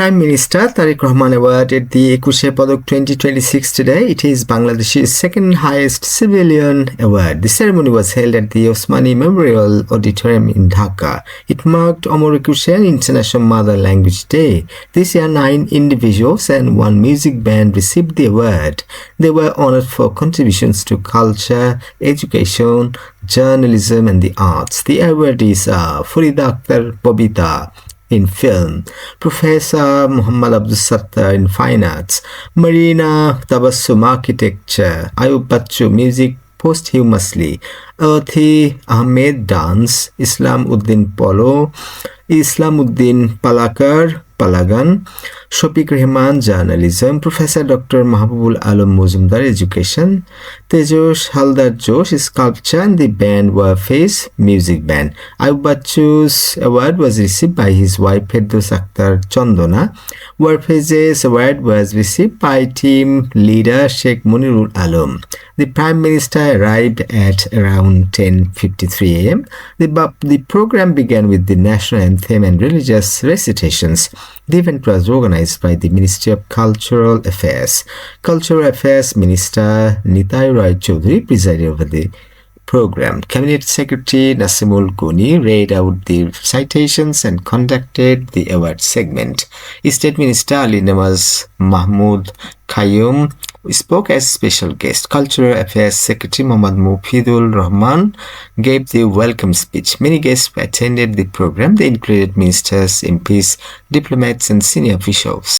Prime Minister Tariq Rahman awarded the Ekushe Padak 2026 today. It is Bangladesh's second highest civilian award. The ceremony was held at the Osmani Memorial Auditorium in Dhaka. It marked Omar Ekushe International Mother Language Day. This year, 9 individuals and 1 music band received the award. They were honored for contributions to culture, education, journalism, and the arts. The awardees are Farida Akhtar Bobita in film, Professor Muhammad Abdul Sattar in fine arts, Marina Tabassum architecture, Ayub Bachchu music posthumously, Earthy Ahmed dance, Islam Uddin Polo, Islam Uddin Palakar Palagan, Shopiq Rehman journalism, Professor Dr. Mahbubul Alam Muzumdar education, Tejosh Haldar Josh sculpture, and the band Warfaze music band. Ayub Bachchu's award was received by his wife Firdaus Akhtar Chandona. Warfaze's award was received by team leader Sheikh Munirul Alam. The Prime Minister arrived at around 10:53 a.m. The program began with the national anthem and religious recitations. The event was organized by the Ministry of Cultural Affairs. Cultural Affairs Minister Nitai Roy Chaudhary presided over the program. Cabinet Secretary Nasimul Goni read out the citations and conducted the award segment. State Minister Ali Nawaz Mahmood Qayyum spoke as special guest. Cultural Affairs Secretary Muhammad Mufidul Rahman gave the welcome speech. Many guests attended the program. They included ministers, MPs, diplomats, and senior officials.